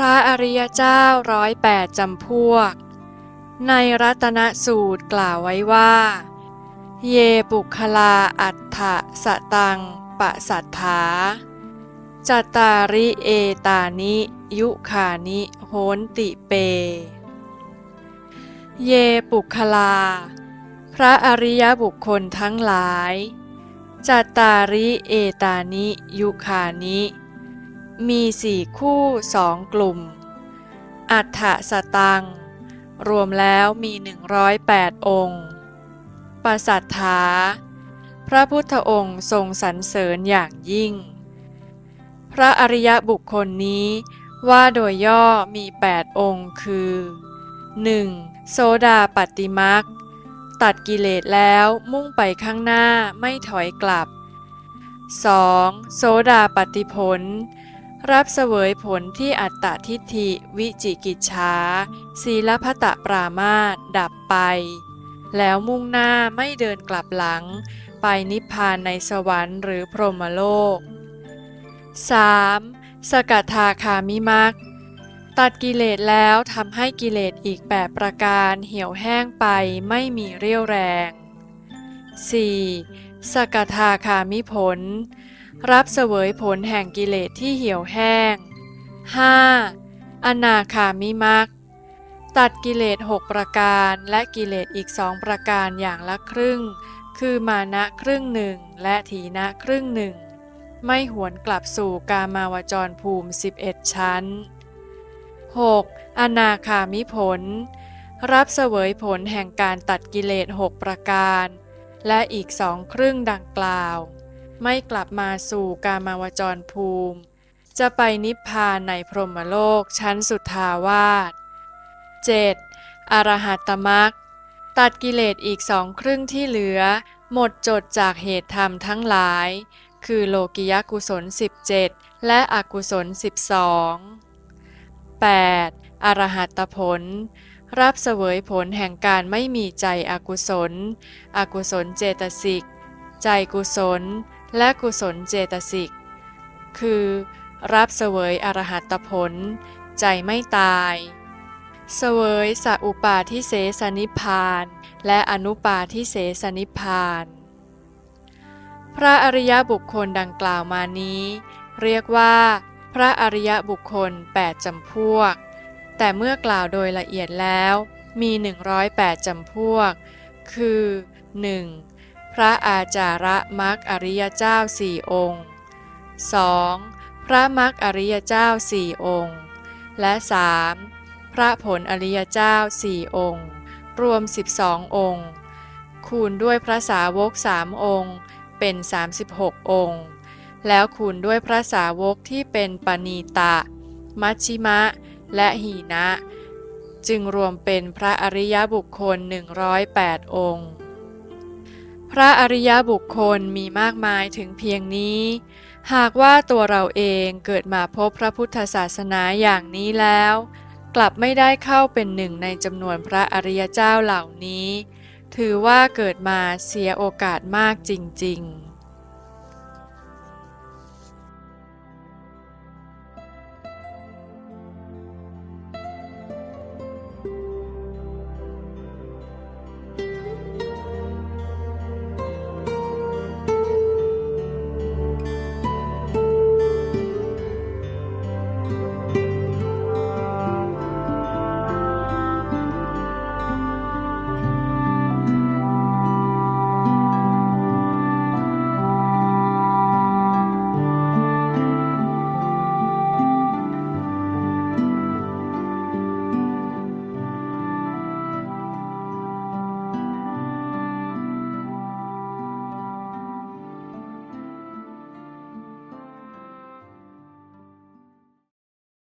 ระอริยเจ้า108จำพวกในรัตนสูตรกล่าวไว้ว่าเยปุคลาอัฏฐสตังปะสัทธาจัตตาริเอตานิยุขานิโหนติเปเยปุคลาพระอริยบุคคลทั้งหลายจัตตาริเอตานิยุขานิมี4 คู่2 กลุ่มอัฏฐสตังรวมแล้วมี108 องค์ปสัทธาพระพุทธองค์ทรงสรรเสริญอย่างยิ่งพระอริยบุคคลนี้ว่าโดยย่อมี8 องค์คือ 1. โสดาปัตติมรรคตัดกิเลสแล้วมุ่งไปข้างหน้าไม่ถอยกลับ 2. โสดาปัตติผลรับเสวยผลที่อัตตทิฏฐิวิจิกิจฉาศีลพัตตปรามาสดับไปแล้วมุ่งหน้าไม่เดินกลับหลังไปนิพพานในสวรรค์หรือพรหมโลก 3. สกทาคามิมรรคตัดกิเลสแล้วทำให้กิเลสอีก8 ประการเหี่ยวแห้งไปไม่มีเรี่ยวแรง 4. สกทาคามิผลรับเสวยผลแห่งกิเลสที่เหี่ยวแห้ง 5. อนาคามิมรรคตัดกิเลส6 ประการและกิเลสอีก2 ประการอย่างละครึ่งคือมานะครึ่งหนึ่งและถีนะครึ่งหนึ่งไม่หวนกลับสู่กามาวจรภูมิ11 ชั้น 6. อนาคามิผลรับเสวยผลแห่งการตัดกิเลส6 ประการและอีก2 ครึ่งดังกล่าวไม่กลับมาสู่กามาวจรภูมิจะไปนิพพานในพรหมโลกชั้นสุทธาวาส 7. อรหัตตมรรคตัดกิเลสอีก2 ครึ่งที่เหลือหมดจดจากเหตุธรรมทั้งหลายคือโลกิยกุศล17และอกุศล12 8. อรหัตผลรับเสวยผลแห่งการไม่มีใจอกุศลอกุศลเจตสิกใจกุศลและกุศลเจตสิกคือรับเสวยอรหัตผลใจไม่ตายเสวยสัอุปาทิเสสนิพพานและอนุปาทิเสสนิพพานพระอริยบุคคลดังกล่าวมานี้เรียกว่าพระอริยบุคคล8 จำพวกแต่เมื่อกล่าวโดยละเอียดแล้วมี108 จำพวกคือ 1. พระอาจาระมรรคอริยเจ้า4 องค์ 2. พระมรรคอริยเจ้า4 องค์และ 3. พระผลอริยเจ้า4 องค์รวม12 องค์คูณด้วยพระสาวก3 องค์เป็น36 องค์แล้วคูณด้วยพระสาวกที่เป็นปณีตะมัชชิมะและหีนะจึงรวมเป็นพระอริยบุคคล108 องค์พระอริยบุคคลมีมากมายถึงเพียงนี้หากว่าตัวเราเองเกิดมาพบพระพุทธศาสนาอย่างนี้แล้วกลับไม่ได้เข้าเป็นหนึ่งในจำนวนพระอริยเจ้าเหล่านี้ถือว่าเกิดมาเสียโอกาสมากจริงๆ